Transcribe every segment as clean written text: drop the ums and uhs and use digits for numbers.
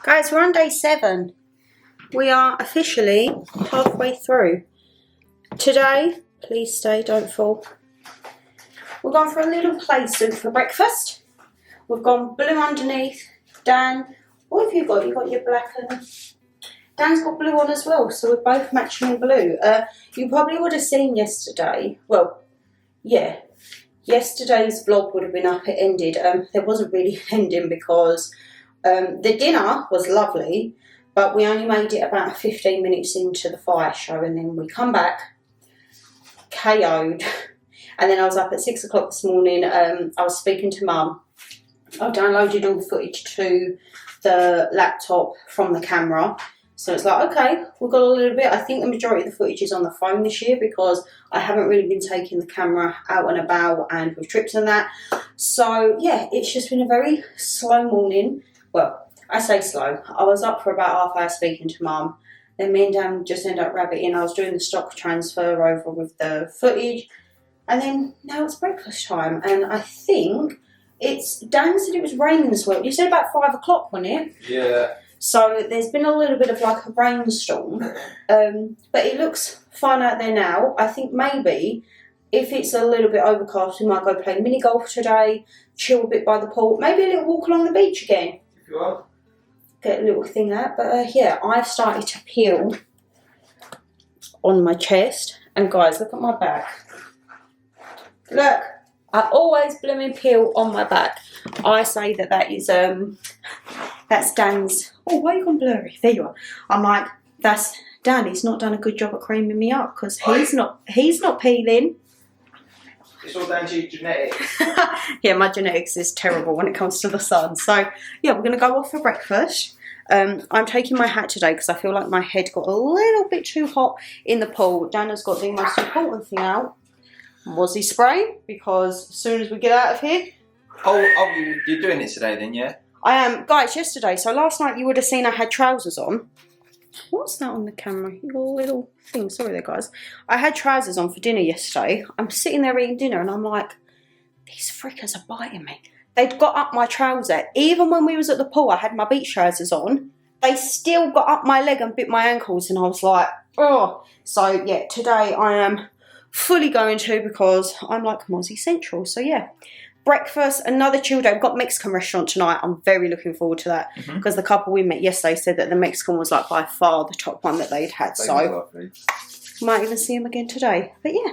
Guys, we're on day 7. We are officially halfway through. Today, please stay, don't fall. We're going for a little play suit for breakfast. We've gone blue underneath. Dan, what have you got? You've got your black and... Dan's got blue on as well, so we're both matching in blue. You probably would have seen yesterday, well, yeah, yesterday's vlog would have been up, it ended. There wasn't really an ending because the dinner was lovely, but we only made it about 15 minutes into the fire show, and then we come back, KO'd, and then I was up at 6 o'clock this morning. I was speaking to Mum. I downloaded all the footage to the laptop from the camera. So it's like, okay, we've got a little bit. I think the majority of the footage is on the phone this year because I haven't really been taking the camera out and about and with trips and that. So yeah, it's just been a very slow morning. Well, I say slow. I was up for about half hour speaking to Mum. Then me and Dan just ended up rabbiting. I was doing the stock transfer over with the footage. And then now it's breakfast time. And I think it's, Dan said it was raining as well. You said about 5 o'clock, wasn't it? Yeah. So there's been a little bit of like a rainstorm, but it looks fine out there now. I think maybe if it's a little bit overcast, we might go play mini golf today, chill a bit by the pool, maybe a little walk along the beach again. If you want. Get a little thing out, but yeah, I've started to peel on my chest, and guys, look at my back. Look, I always blooming peel on my back. I say that that is that's Dan's. Oh, why are you gone blurry? There you are. I'm like, that's Dan. He's not done a good job at creaming me up because he's not peeling. It's all down to your genetics. Yeah, my genetics is terrible when it comes to the sun. So yeah, we're gonna go off for breakfast. I'm taking my hat today because I feel like my head got a little bit too hot in the pool. Dan has got the most important thing out. Mozzie spray, because as soon as we get out of here. Oh, you're doing it today then, yeah? I am, guys, yesterday, so last night you would have seen I had trousers on. What's that on the camera? Your little thing, sorry there guys. I had trousers on for dinner yesterday. I'm sitting there eating dinner and I'm like, these frickers are biting me. They'd got up my trouser. Even when we was at the pool, I had my beach trousers on. They still got up my leg and bit my ankles and I was like, oh. So yeah, today I am fully going to because I'm like Mozzie Central, so yeah. Breakfast, another chill day. We've got Mexican restaurant tonight. I'm very looking forward to that because the couple we met yesterday said that the Mexican was like by far the top one that they'd had. So might even see them again today. But yeah,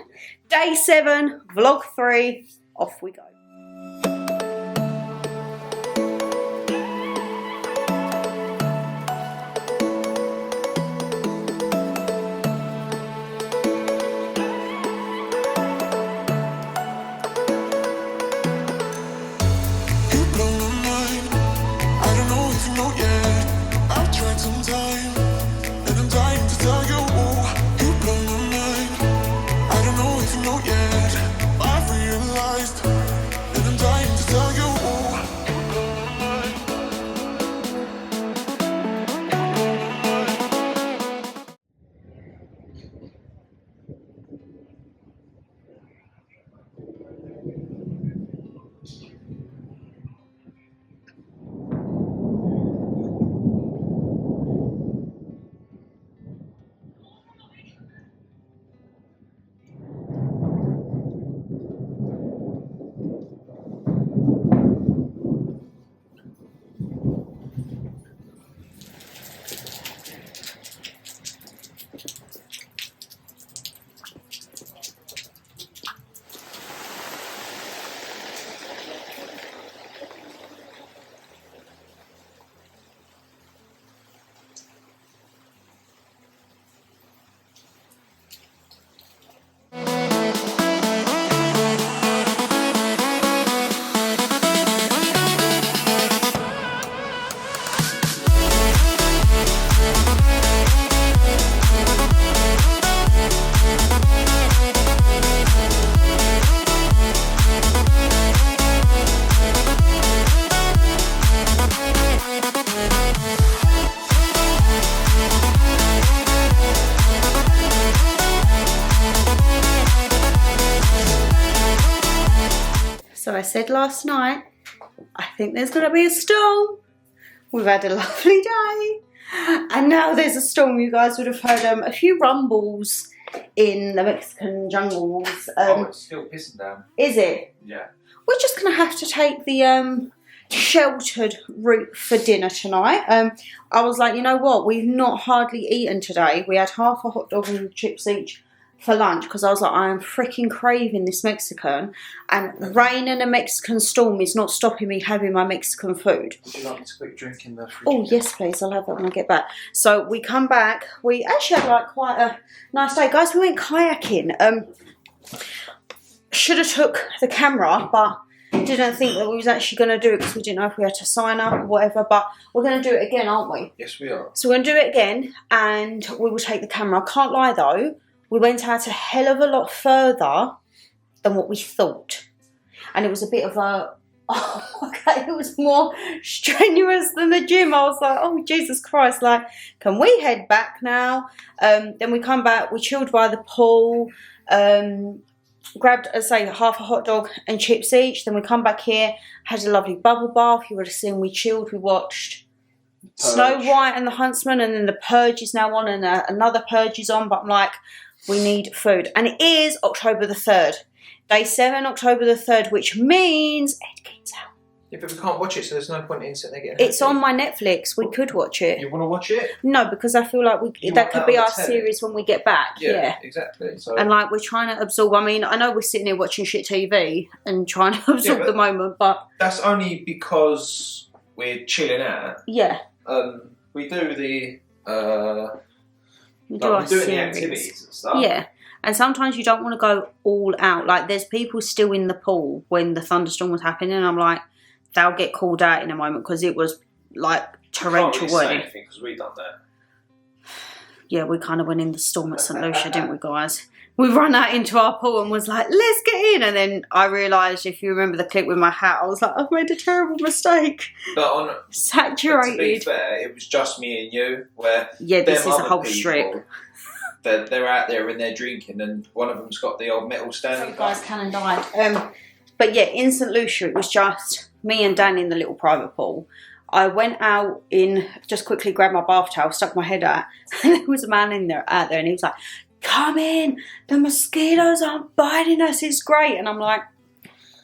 day 7, vlog 3, off we go. So I said last night, I think there's going to be a storm We've had a lovely day. And now there's a storm. You guys would have heard a few rumbles in the Mexican jungles. Oh, it's still pissing down. Is it? Yeah. We're just going to have to take the sheltered route for dinner tonight. I was like, you know what? We've not hardly eaten today. We had half a hot dog and chips each for lunch because I was like, I am freaking craving this Mexican, and rain and a Mexican storm is not stopping me having my Mexican food. Would you like me to quick drink in the fridge? Oh yes please, I'll have that when I get back. So we come back, we actually had like quite a nice day. Guys, we went kayaking. Should have took the camera, but didn't think that we was actually going to do it because we didn't know if we had to sign up or whatever, but we're going to do it again, aren't we? Yes we are. So we're going to do it again and we will take the camera. I can't lie though, we went out a hell of a lot further than what we thought. And it was a bit of a, oh, okay, it was more strenuous than the gym. I was like, oh, Jesus Christ, like, can we head back now? Then we come back, we chilled by the pool, grabbed, as I say, half a hot dog and chips each. Then we come back here, had a lovely bubble bath. You would have seen we chilled, we watched Snow White and the Huntsman, and then the Purge is now on, and another Purge is on, but I'm like, we need food. And it is October the 3rd. Day 7, October the 3rd, which means Ed Geek's out. Yeah, but we can't watch it, so there's no point in sitting there getting It's on my Netflix. We could watch it. You want to watch it? No, because I feel like that could be our series when we get back. Yeah, exactly. So. And like, we're trying to absorb. I mean, I know we're sitting here watching shit TV and trying to absorb the moment, but that's only because we're chilling out. Yeah. We do the we do our doing series. the activities and stuff. Yeah. And sometimes you don't want to go all out. Like, there's people still in the pool when the thunderstorm was happening. And I'm like, they'll get called out in a moment because it was like torrential weather. Because we done that. Yeah, we kind of went in the storm at St. Lucia, didn't we, guys? We ran out into our pool and was like, let's get in. And then I realised, if you remember the clip with my hat, I was like, I've made a terrible mistake. But saturated. To be fair, it was just me and you. Where this is a whole strip. They're out there and they're drinking, and one of them's got the old metal standing. Guys, Cannon died. But yeah, in St. Lucia, it was just me and Dan in the little private pool. I went out in, just quickly grabbed my bath towel, stuck my head out, and there was a man out there, and he was like, come in, the mosquitoes aren't biting us, it's great. And I'm like,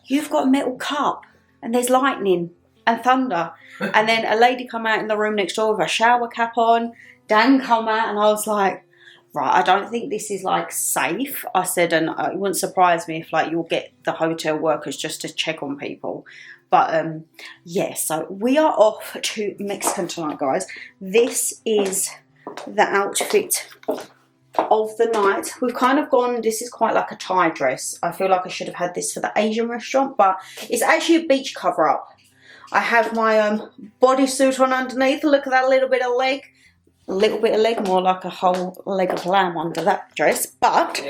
you've got a metal cup, and there's lightning and thunder. And then a lady come out in the room next door with a shower cap on. Dan come out, and I was like, right, I don't think this is like safe. I said, and it wouldn't surprise me if like you'll get the hotel workers just to check on people. But yeah, so we are off to Mexican tonight, guys. This is the outfit of the night. We've kind of gone, this is quite like a tie dress. I feel like I should have had this for the Asian restaurant, but it's actually a beach cover up. I have my bodysuit on underneath. Look at that little bit of leg. A little bit of leg, more like a whole leg of lamb under that dress. But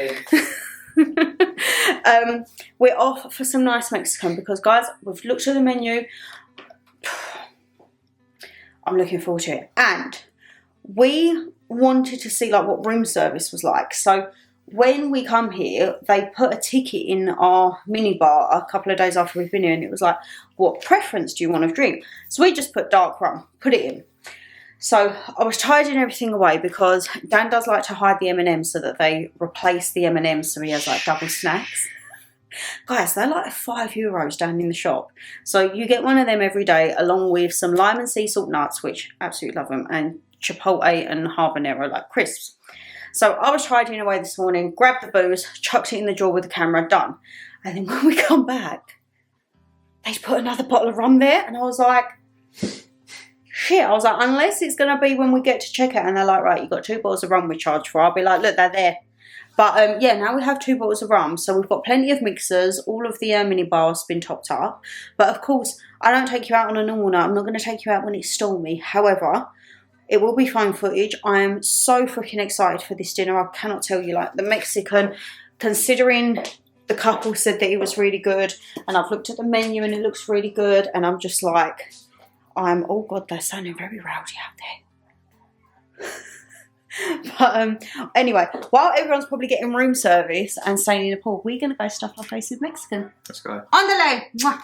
we're off for some nice Mexican because, guys, we've looked at the menu. I'm looking forward to it. And we wanted to see like what room service was like. So when we come here, they put a ticket in our minibar a couple of days after we've been here, and it was like, what preference do you want to drink? So we just put dark rum, put it in. So I was tidying everything away because Dan does like to hide the M&Ms so that they replace the M&Ms, so he has like double snacks. Guys, they're like €5 down in the shop. So you get one of them every day along with some lime and sea salt nuts, which I absolutely love them, and chipotle and habanero like crisps. So I was tidying away this morning, grabbed the booze, chucked it in the drawer with the camera, done. And then when we come back, they put another bottle of rum there, and I was like, shit. I was like, unless it's going to be when we get to check out and they're like, right, you've got 2 bottles of rum we charge for. I'll be like, look, they're there. But yeah, now we have 2 bottles of rum. So we've got plenty of mixers. All of the mini bars been topped up. But of course, I don't take you out on a normal night. I'm not going to take you out when it's stormy. However, it will be fun footage. I am so freaking excited for this dinner. I cannot tell you, like the Mexican, considering the couple said that it was really good. And I've looked at the menu and it looks really good. And I'm just like, oh God, they're sounding very rowdy out there. But anyway, while everyone's probably getting room service and staying in the pool, we're going to go stuff our face with Mexican. Let's go. Andale! Mwah.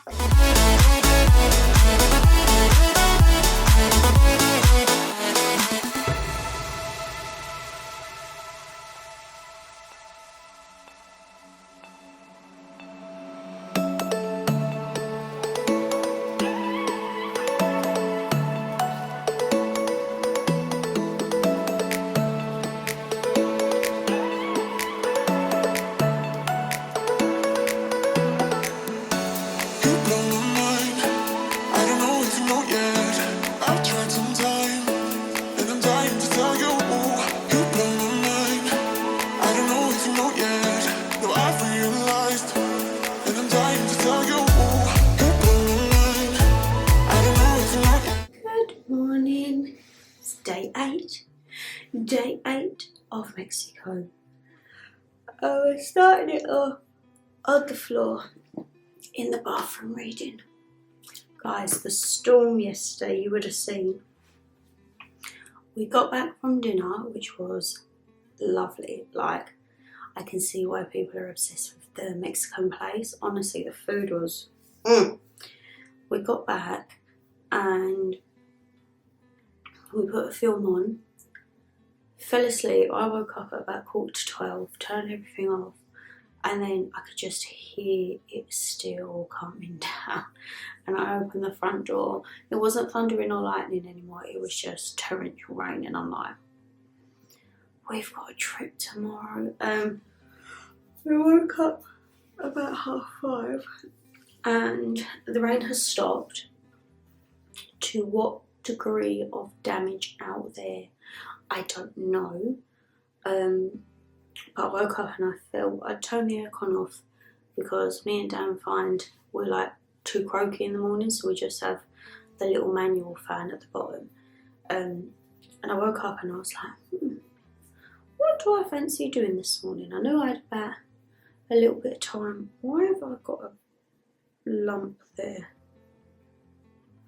Good morning. It's day 8. Day 8 of Mexico. We're starting it off on the floor in the bathroom reading. Guys, the storm yesterday you would have seen. We got back from dinner, which was lovely. Like, I can see why people are obsessed with the Mexican place. Honestly, the food was We got back and we put a film on, fell asleep. I woke up at about 11:45, turned everything off, and then I could just hear it still coming down. And I opened the front door. It wasn't thundering or lightning anymore, it was just torrential rain. And I'm like, we've got a trip tomorrow. We woke up about 5:30 and the rain has stopped. To what degree of damage out there, I don't know. But I woke up and I felt, I'd turn the aircon off because me and Dan find we're like too croaky in the morning, so we just have the little manual fan at the bottom. And I woke up and I was like, what do I fancy doing this morning? I know I had about a little bit of time. Why have I got a lump there?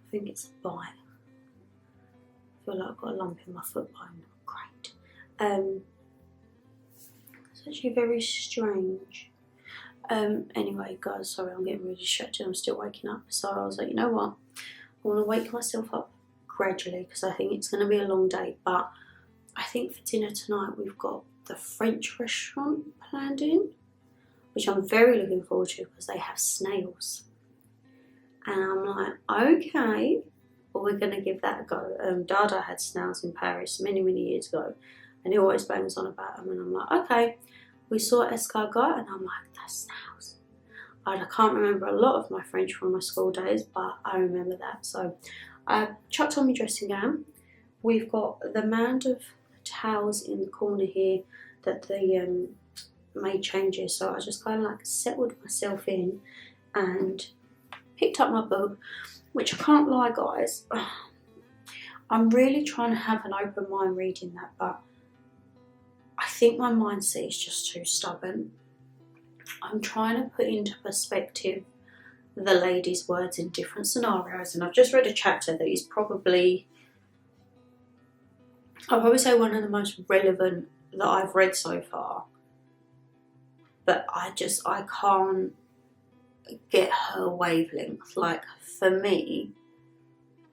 I think it's a bite. I feel like I've got a lump in my foot bone. Great. It's actually very strange. Anyway, guys, sorry, I'm getting really distracted. I'm still waking up. So I was like, you know what? I want to wake myself up gradually because I think it's going to be a long day. But I think for dinner tonight we've got the French restaurant planned in, which I'm very looking forward to because they have snails. And I'm like, okay, well, we're going to give that a go. Dada had snails in Paris many, many years ago, and he always bangs on about them. And I'm like, okay. We saw escargot, and I'm like, that's snails. I can't remember a lot of my French from my school days, but I remember that. So I chucked on my dressing gown. We've got the mound of towels in the corner here that the made changes. So I just kind of like settled myself in and picked up my book, which I can't lie, guys, I'm really trying to have an open mind reading that, but I think my mindset is just too stubborn. I'm trying to put into perspective the lady's words in different scenarios, and I've just read a chapter that is probably, I'll probably say one of the most relevant that I've read so far, but I can't get her wavelength. Like, for me,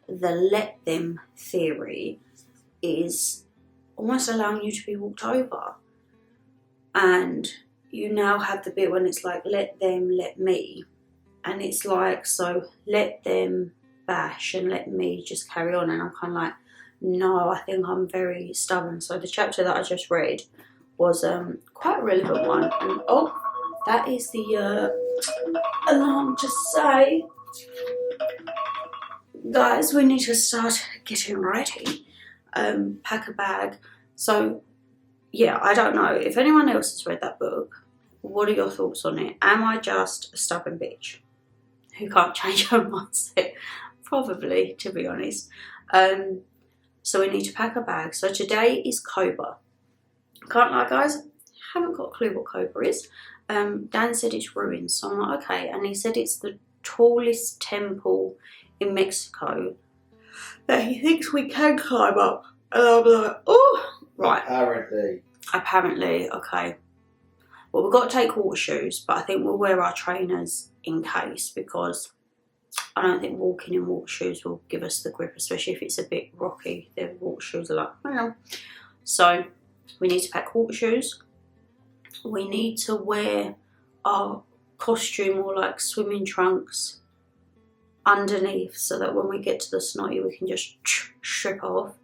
the let them theory is almost allowing you to be walked over, and you now have the bit when it's like let them, let me, and it's like, so let them bash and let me just carry on. And I'm kind of like, no, I think I'm very stubborn. So the chapter that I just read was quite a relevant one. And oh, that is the alarm to say, guys, we need to start getting ready. Pack a bag. So yeah, I don't know if anyone else has read that book. What are your thoughts on it? Am I just a stubborn bitch who can't change her mindset? Probably, to be honest. So we need to pack a bag. So today is Coba. Can't lie, guys, haven't got a clue what Coba is. Dan said it's ruins, so I'm like, okay. And he said it's the tallest temple in Mexico that he thinks we can climb up. And I'm like, oh, right. Apparently, okay. Well, we've got to take water shoes, but I think we'll wear our trainers in case, because I don't think walking in water shoes will give us the grip, especially if it's a bit rocky. The water shoes are like, I don't know. So we need to pack water shoes. We need to wear our costume or like swimming trunks underneath, so that when we get to the Cenote we can just strip off.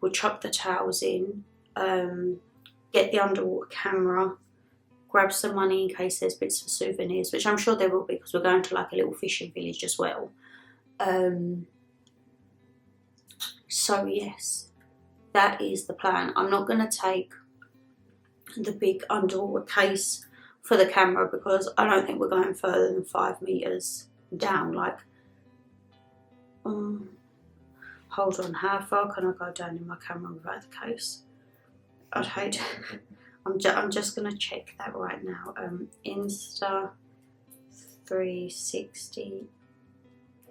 We'll chuck the towels in, get the underwater camera, grab some money in case there's bits of souvenirs, which I'm sure there will be because we're going to like a little fishing village as well. So yes, that is the plan. I'm not going to take the big underwater case for the camera because I don't think we're going further than 5 meters down. Like, hold on, how far can I go down in my camera without the case? I'd hate. I'm just gonna check that right now. Insta 360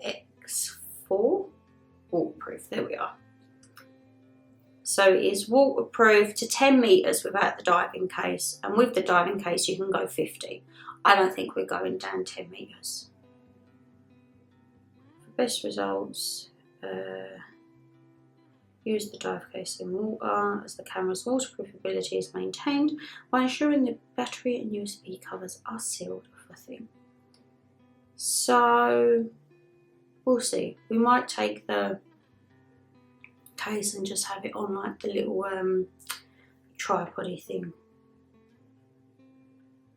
X4 waterproof. There we are. So it is waterproof to 10 meters without the diving case, and with the diving case you can go 50. I don't think we're going down 10 meters. For best results, use the dive case in water as the camera's waterproof ability is maintained by ensuring the battery and USB covers are sealed with a thing. So we'll see. We might take the case and just have it on like the little tripody thing.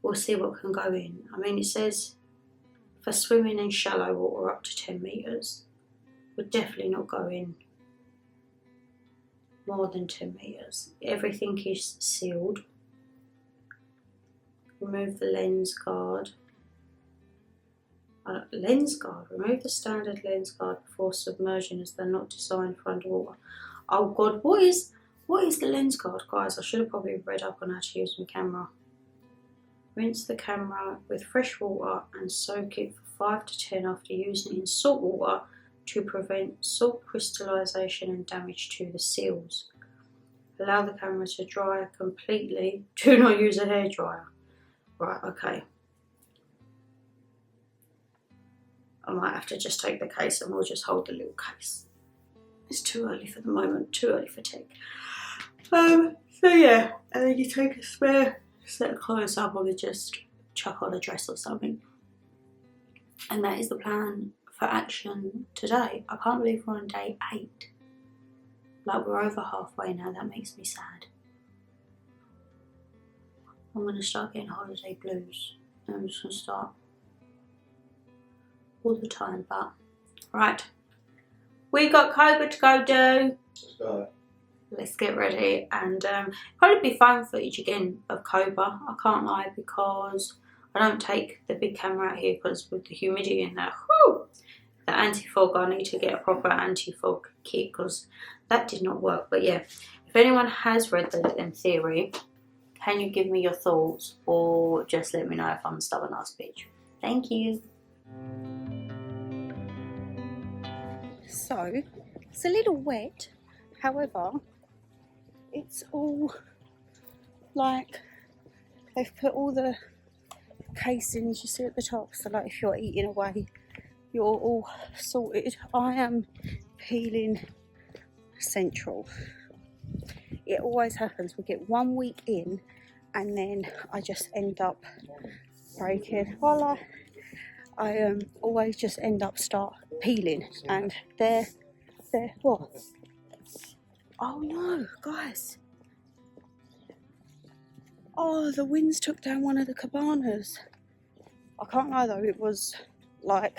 We'll see what can go in. I mean, it says for swimming in shallow water up to 10 meters. We're definitely not going more than 10 meters. Everything is sealed. Remove the lens guard. Remove the standard lens guard before submersion, as they're not designed for underwater. Oh god, what is the lens guard, guys? I should have probably read up on how to use my camera. Rinse the camera with fresh water and soak it for 5 to 10 after using it in salt water to prevent salt crystallization and damage to the seals. Allow the camera to dry completely. Do not use a hairdryer. Right, okay. I might have to just take the case and we'll just hold the little case. It's too early for the moment, too early for tech. So yeah, and then you take a spare set of clothes. I'll probably just chuck on a dress or something. And that is the plan for action today. I can't believe we're on day 8. Like, we're over halfway now. That makes me sad. I'm going to start getting holiday blues. And I'm just going to start all the time. But right, we got Coba to go do. Let's go. Let's get ready, and probably be phone footage again of Coba. I can't lie, because I don't take the big camera out here because with the humidity in there, whew, the anti-fog, I need to get a proper anti-fog kit because that did not work. But yeah, if anyone has read the in theory, can you give me your thoughts, or just let me know if I'm a stubborn ass bitch. Thank you. So it's a little wet, however it's all like they've put all the casings you see at the top, so like if you're eating away you're all sorted. I am peeling central. It always happens, we get 1 week in and then I just end up breaking. Voila. I always just end up start peeling, and they're what? Oh no, guys. Oh, the winds took down one of the cabanas. I can't lie though, it was like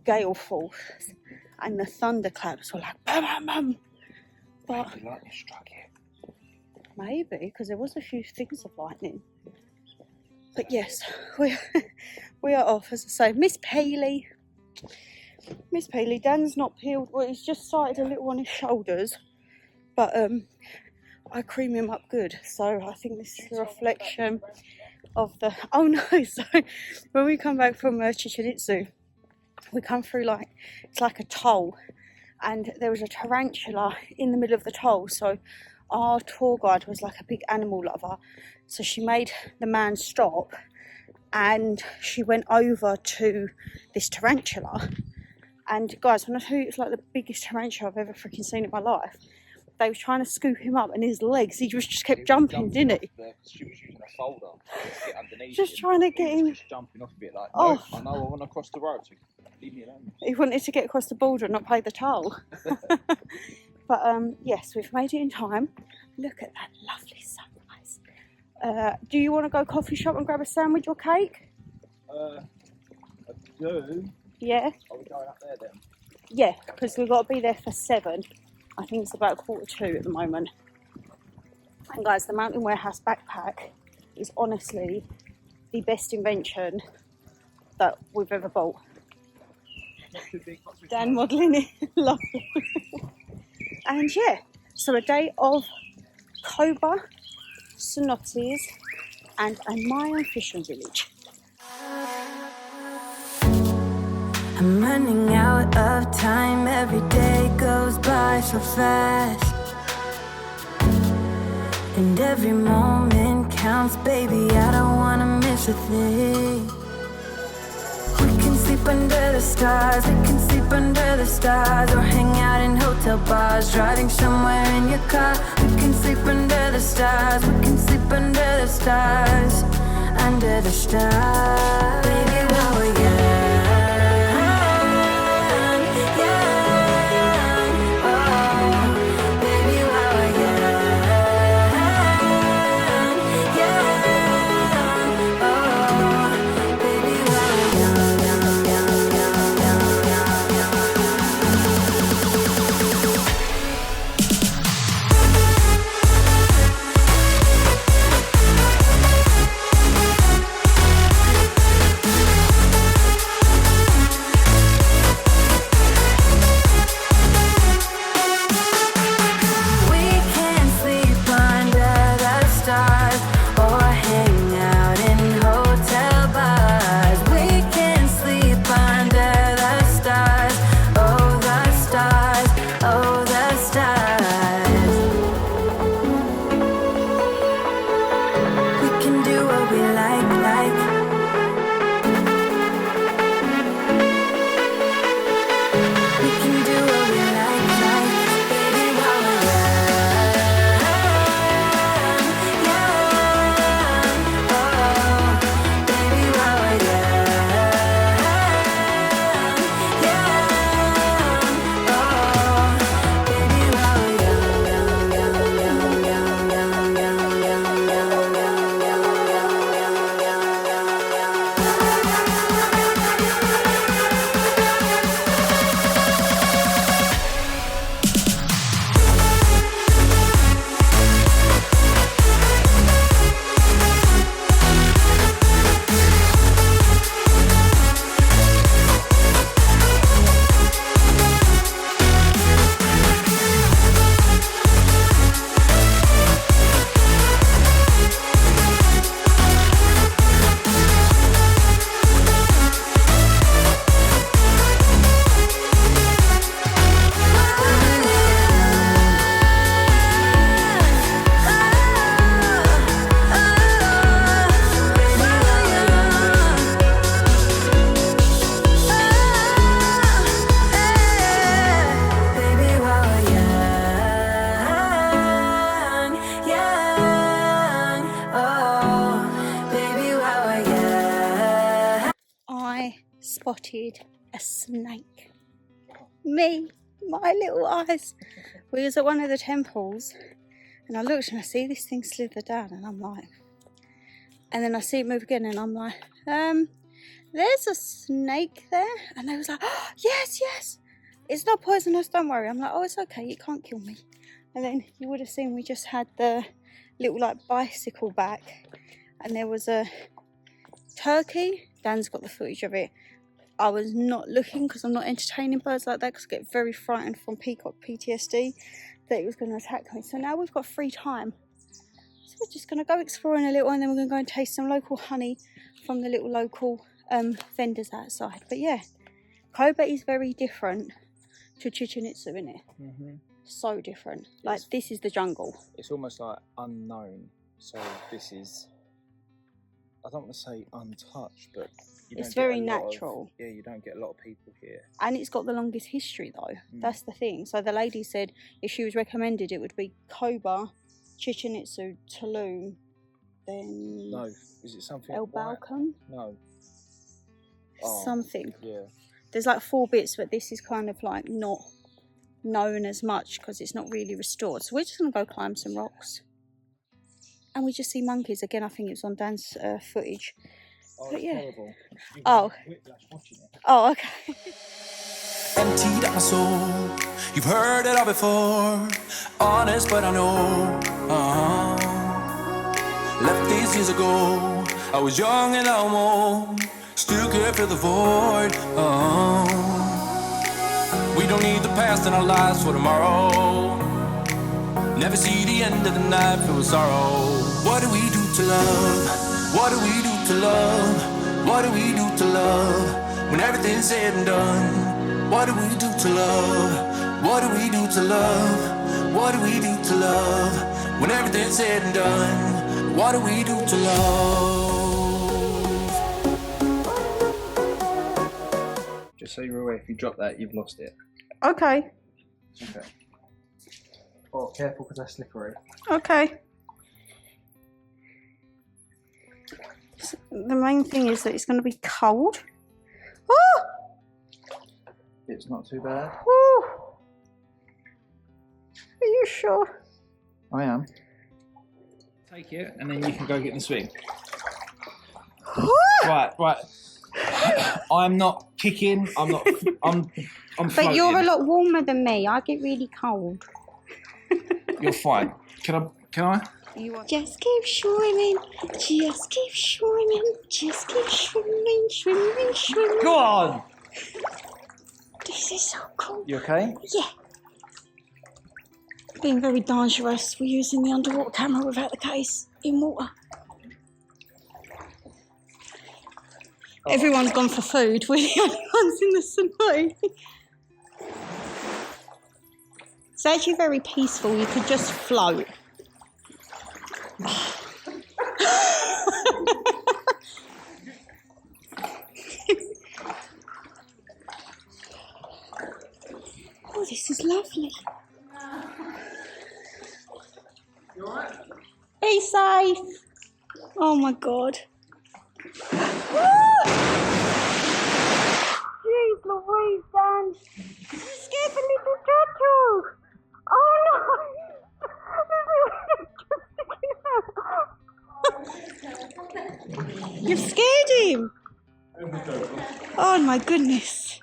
gale force and the thunderclaps were like bam bam bam. But The lightning struck it. maybe, because there was a few things of lightning. But yes, we are off, as I say. Miss Paley, Dan's not peeled. Well, he's just sighted a little on his shoulders, but I cream him up good. So I think this is a reflection of the. Oh no! So when we come back from Chichen Itza, we come through like it's like a toll, and there was a tarantula in the middle of the toll. So our tour guide was like a big animal lover, so she made the man stop and she went over to this tarantula. And guys, when I tell you it's like the biggest tarantula I've ever freaking seen in my life, they were trying to scoop him up, and his legs, he just kept jumping, didn't he? She was using a folder to get underneath. Just trying to get him. Just jumping off a bit like, oh. No, I know I want to cross the road, so leave me alone. He wanted to get across the border and not pay the toll. But yes, we've made it in time. Look at that lovely sunrise. Do you want to go coffee shop and grab a sandwich or cake? I do. Yeah. Are we going up there then? Yeah, because we've got to be there for 7. I think it's about 1:45 at the moment. And guys, the Mountain Warehouse backpack is honestly the best invention that we've ever bought. Dan modelling it, lovely. And yeah, so a day of Coba, Cenotes, and a Mayan fishing village. I'm running out of time, every day goes by so fast, and every moment counts, baby, I don't wanna miss a thing. We can sleep under the stars, we can sleep under the stars, or hang out in hotel bars, driving somewhere in your car. We can sleep under the stars, we can sleep under the stars, under the stars. Baby, while we're young. Spotted a snake. Me, my little eyes. We was at one of the temples and I looked and I see this thing slither down and I'm like, and then I see it move again and I'm like, there's a snake there. And they was like, oh, yes, it's not poisonous, don't worry. I'm like, oh, it's okay, it can't kill me. And then you would have seen we just had the little like bicycle back and there was a turkey. Dan's got the footage of it. I was not looking because I'm not entertaining birds like that because I get very frightened from peacock PTSD that it was going to attack me. So now we've got free time. So we're just going to go exploring a little and then we're going to go and taste some local honey from the little local vendors outside. But yeah, Coba is very different to Chichen Itza, isn't it? Mm-hmm. So different. Like this is the jungle. It's almost like unknown. So this is I don't want to say untouched, but you It's don't get very a lot natural. Yeah, you don't get a lot of people here. And it's got the longest history though. That's the thing. So the lady said if she was recommended, it would be Coba, Chichen Itza, Tulum, then No, is it something? El white? Balkan? No. Oh, Something. yeah. There's like 4 bits, but this is kind of like not known as much because it's not really restored. So we're just going to go climb some rocks. And we just see monkeys. Again, I think it was on Dan's footage. Oh, but it's yeah. terrible. You Oh. get whiplash watching it. Oh, okay. Emptied out my soul. You've heard it all before. Honest, but I know. Left these years ago. I was young and almost still could fill the void. We don't need the past in our lives for tomorrow. Never see the end of the night filled with sorrow. What do we do to love? What do we do to love? What do we do to love? When everything's said and done. What do we do to love? What do we do to love? What do we do to love? When everything's said and done. What do we do to love? Just so you're aware, if you drop that, you've lost it. Okay. Okay. Oh, careful because that's slippery. Okay. The main thing is that it's going to be cold. Oh! It's not too bad. Woo! Are you sure? I am. Take it, and then you can go get in the swing. Right. I'm not kicking. I'm not. I'm But floating. you're a lot warmer than me. I get really cold. You're fine. Can I? You are. Just keep swimming. Just keep swimming. Just keep swimming, swimming, swimming. Go on. This is so cool. You okay? Yeah. Being very dangerous. We're using the underwater camera without the case in water. Everyone's gone for food. We're the only ones in the Cenote. It's actually very peaceful. You could just float. Oh, this is lovely. You alright? Be safe. Oh my god. Jeez Louise, Dan. You scared the little turtle. Oh no. You've scared him. Oh my goodness.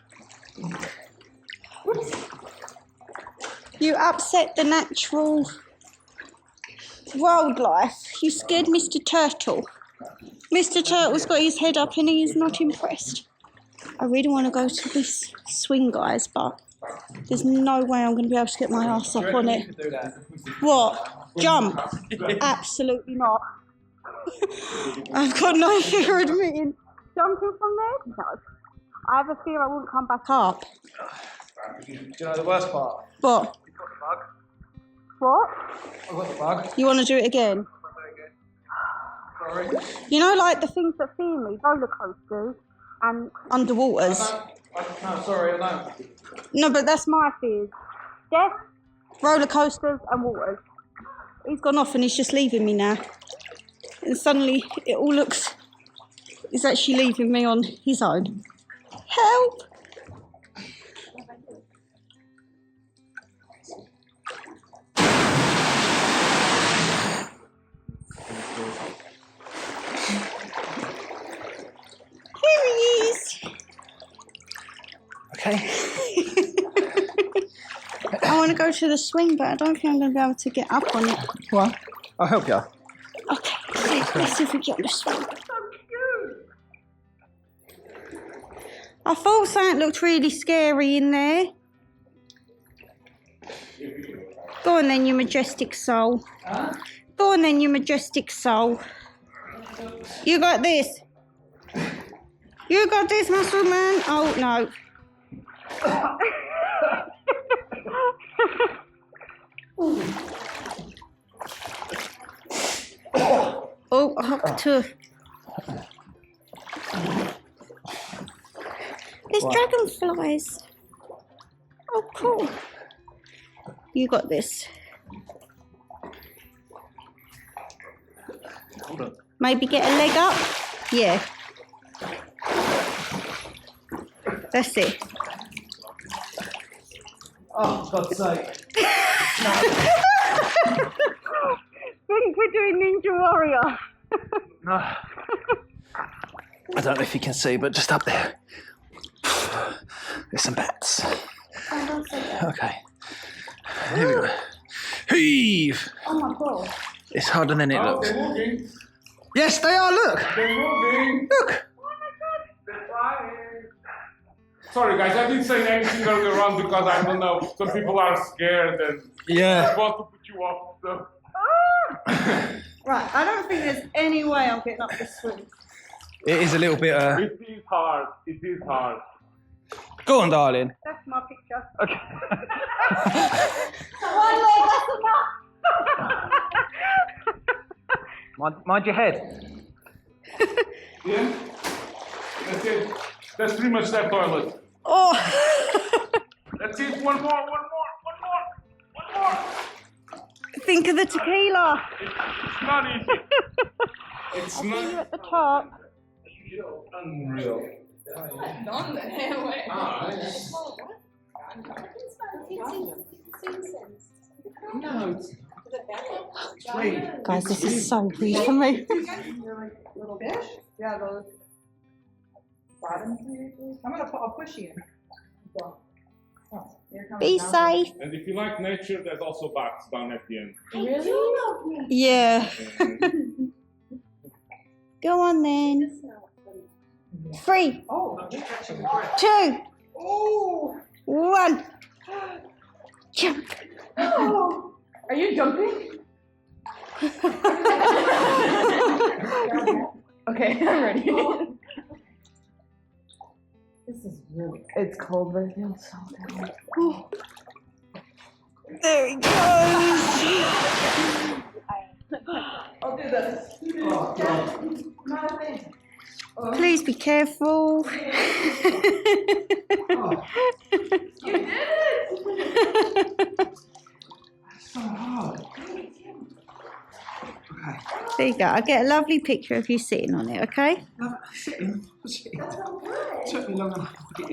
You upset the natural wildlife. You scared Mr. Turtle. Mr. Turtle's got his head up and he is not impressed. I really want to go to this swing, guys, but there's no way I'm going to be able to get my ass up on it. What? Jump? Absolutely not. I've got no fear admitting. Jumping from there? No. I have a fear I won't come back up. Do you know the worst part? What? You've got the bug. What? I've got the bug. You want to do it again? Sorry. You know, like the things that fear me, roller coasters and underwaters. No, sorry, I know. No, but that's my fears. Death, roller coasters and waters. He's gone off and he's just leaving me now. And suddenly it all looks... He's actually leaving me on his own. Help! Here he is. Okay. I want to go to the swing, but I don't think I'm going to be able to get up on it. Well, I'll help you. Okay, let's see if we get on the swing. I thought something looked really scary in there. Go on then, you majestic soul. Go on then, you majestic soul. You got this. You got this, muscle man. Oh, no. Oh, up to There's dragonflies. Oh, cool. You got this. Hold on. Maybe get a leg up. Yeah. That's it. Oh, God's sake. Think we're doing Ninja Warrior. No. I don't know if you can see, but just up there, there's some bats. Okay. Here we go. Heave! Oh my god. It's harder than it looks. They're moving. Yes, they are, look! They're moving. Look! They're flying. Sorry guys, I didn't say anything earlier on because I don't know, some people are scared and Yeah. want to put you off. So. Right, I don't think there's any way I'm getting up this swing. It is a little bit, It is hard. It is hard. Go on, darling. That's my picture. Okay. One leg, that's enough. Mind your head. Yeah? That's it. That's pretty much that toilet. Oh. That's it. One more. Think of the tequila. It's not easy. It's See you not at the top. unreal. Guys, this is so weird for me. Little fish? Yeah, those bottom three. I'll push you. Be safe. And if you like nature, there's also bats down at the end. Really? Yeah. Go on then. 3, Oh. 2, Oh. 1. Jump. Oh. Are you jumping? Okay, I'm ready. This is really, it's cold, but it feels so good. There he goes. I'll do this. Oh, God. Not a thing. Please be careful. You did it! So hard. There you go. I'll get a lovely picture of you sitting on it, okay? Sitting. Took me long enough to get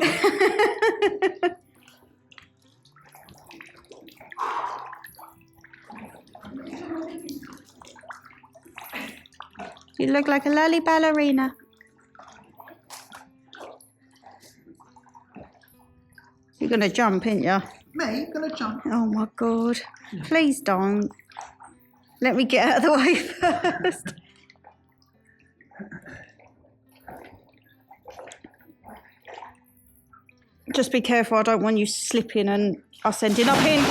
in. You look like a lolly ballerina. You're gonna jump, ain't you? Me? Gonna jump? Oh my god. Please don't. Let me get out of the way first. Just be careful, I don't want you slipping and us ending up in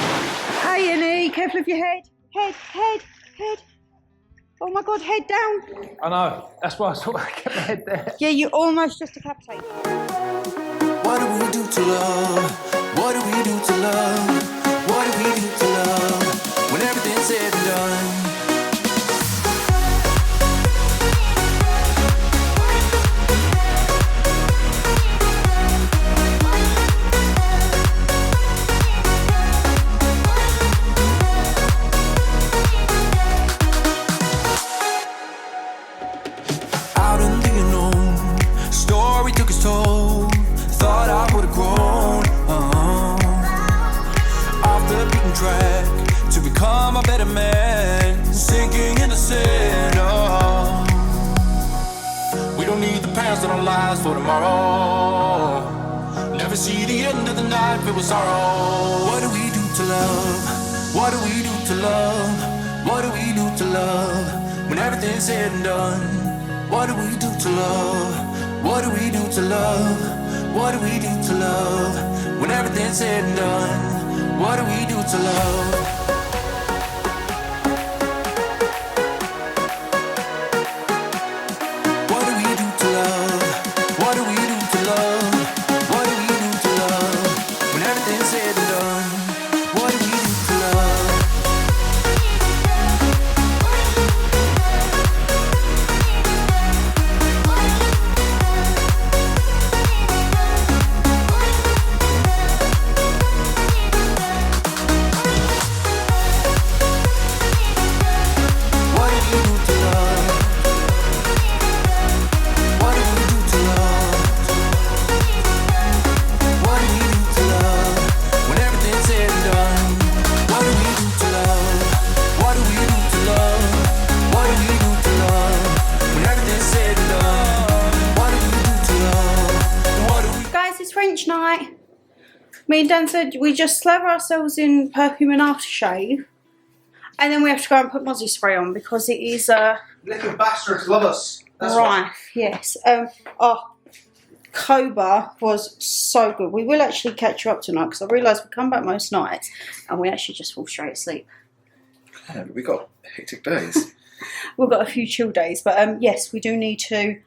A&E. Careful of your head. Head. Oh my god, head down. I know. That's why I sort of kept my head there. Yeah, you almost just decapitated. What do we do to love? What do we do to love? What do we do to love? When everything's said and done. Out in the unknown, story took its toll. Thought I would've grown off the beaten track to become a better man, sinking in the sand. We don't need the past in our lives for tomorrow. Never see the end of the night filled with sorrow. What do we do to love? What do we do to love? What do we do to love? When everything's said and done. What do we do to love? What do we do to love? What do we do to love? When everything's said and done. What do we do to love? What do we do to love? What do we do to love? What do we do to love? When everything's said and done. What do we do to love? tonight. Me and Dan said we just slather ourselves in perfume and aftershave, and then we have to go and put mozzie spray on because it is Little bastards love us. That's right. Yes. Coba was so good. We will actually catch you up tonight because I realise we come back most nights and we actually just fall straight asleep. Yeah, we got hectic days. We've got a few chill days, but yes, we do need to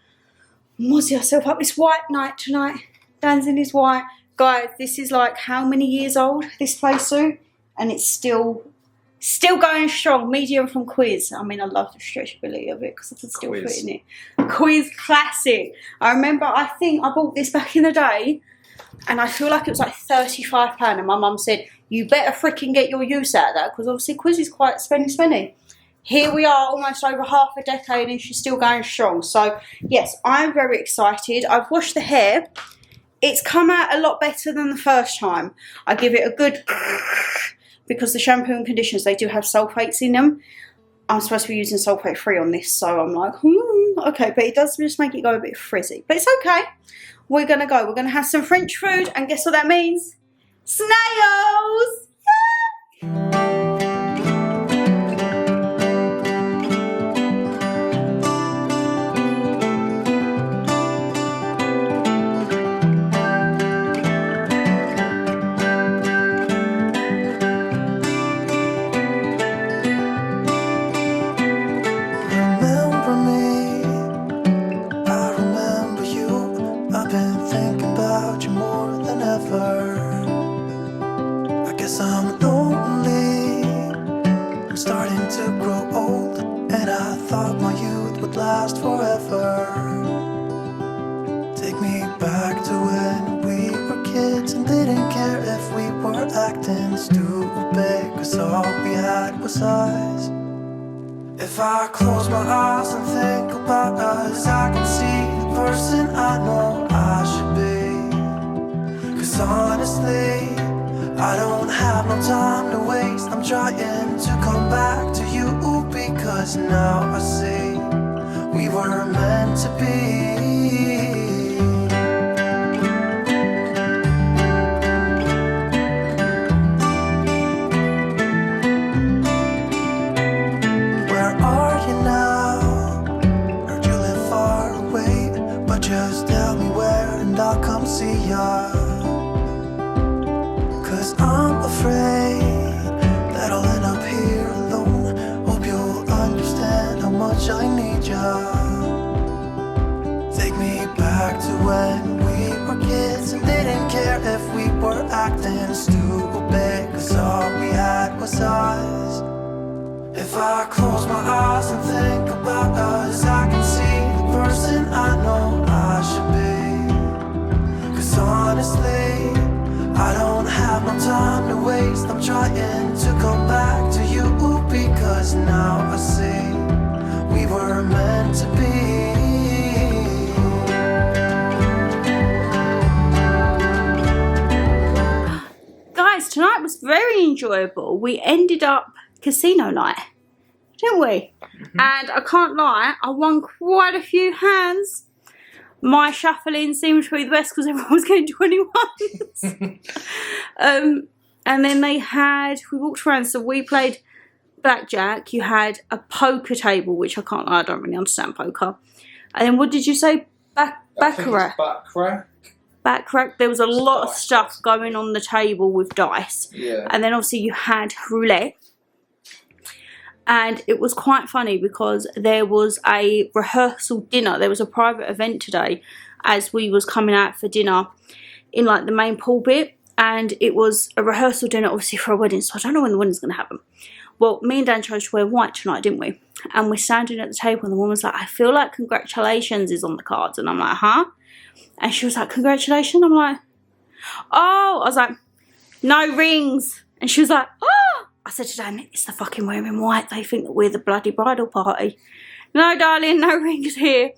mozzie ourselves up. It's white night tonight. Dan's in his white. Guys, this is like how many years old, this play suit? And it's still going strong. Medium from Quiz. I mean, I love the stretchability of it because I can still fit in it. Quiz classic. I remember, I think I bought this back in the day and I feel like it was like £35 and my mum said, you better freaking get your use out of that because obviously Quiz is quite spenny. Here we are almost over half a decade and she's still going strong. So yes, I'm very excited. I've washed the hair. It's come out a lot better than the first time. I give it a good because the shampoo and conditioners, they do have sulfates in them. I'm supposed to be using sulfate free on this, so I'm like, okay, but it does just make it go a bit frizzy. But it's okay. We're going to go. We're going to have some French food, and guess what that means? Snails! If I close my eyes and think about us, I can see the person I know I should be. 'Cause honestly, I don't have no time to waste. I'm trying to come back to you because now I see we were meant to be. Just tell me where and I'll come see ya. 'Cause I'm afraid that I'll end up here alone. Hope you'll understand how much I need ya. Take me back to when we were kids and didn't care if we were acting stupid. 'Cause all we had was us. If I close my eyes and think about us, I can see the person I know I should be. 'Cause honestly, I don't have no time to waste. I'm trying to come back to you because now I see we were meant to be. Guys, tonight was very enjoyable. We ended up casino night, didn't we? And I can't lie, I won quite a few hands. My shuffling seemed to be the best because everyone was getting 21s. And then we walked around, so we played blackjack. You had a poker table, which I can't lie, I don't really understand poker. And then what did you say? Baccarat. Baccarat. There was a lot of stuff going on the table with dice. Yeah. And then obviously you had roulette. And it was quite funny because there was a rehearsal dinner. There was a private event today as we was coming out for dinner in like the main pulpit. And it was a rehearsal dinner obviously for a wedding. So I don't know when the wedding's going to happen. Well, me and Dan chose to wear white tonight, didn't we? And we're standing at the table and the woman's like, I feel like congratulations is on the cards. And I'm like, huh? And she was like, congratulations? I'm like, oh. I was like, no rings. And she was like, oh. I said to Dan, it's the fucking wearing white. They think that we're the bloody bridal party. No, darling, no rings here.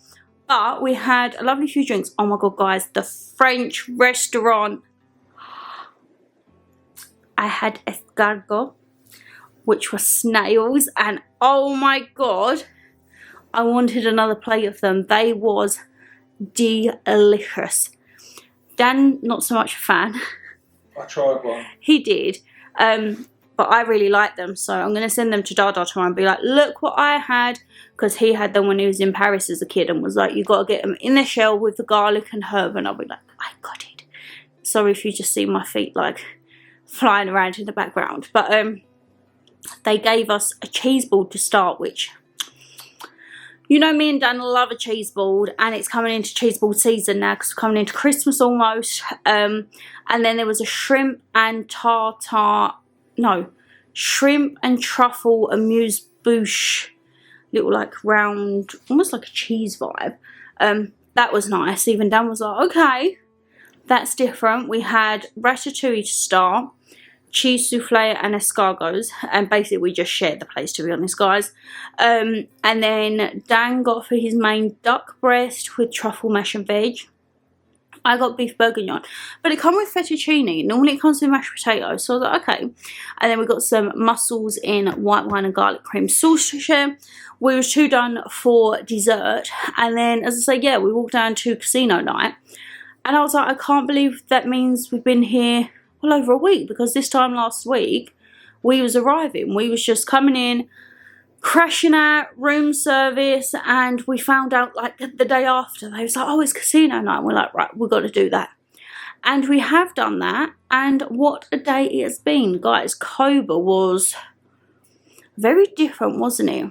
But we had a lovely few drinks. Oh my God, guys, the French restaurant. I had escargot, which was snails. And oh my God, I wanted another plate of them. They was delicious. Dan, not so much a fan. I tried one. He did. But I really like them, so I'm going to send them to Dada tomorrow and be like, look what I had, because he had them when he was in Paris as a kid and was like, you got to get them in the shell with the garlic and herb, and I'll be like, I got it. Sorry if you just see my feet like flying around in the background, but they gave us a cheese board to start, which, you know, me and Dan love a cheese board, and it's coming into cheese board season now because we're coming into Christmas almost. And then there was a shrimp and shrimp and truffle amuse-bouche, little like round, almost like a cheese vibe. That was nice. Even Dan was like, okay, that's different. We had ratatouille to start, cheese souffle and escargots, and basically we just shared the place, to be honest, guys. And then Dan got for his main duck breast with truffle mash and veg. I got beef bourguignon, but it comes with fettuccine. Normally it comes with mashed potatoes, so I was like, okay. And then we got some mussels in white wine and garlic cream sauce to share. We was 2 done for dessert, and then, as I say, yeah, we walked down to casino night, and I was like, I can't believe that means we've been here well over a week, because this time last week we was arriving. We was just coming in, crashing out, room service, and we found out like the day after. They was like, oh, it's casino night. And we're like, right, we've got to do that. And we have done that, and what a day it has been, guys. Coba was very different, wasn't it?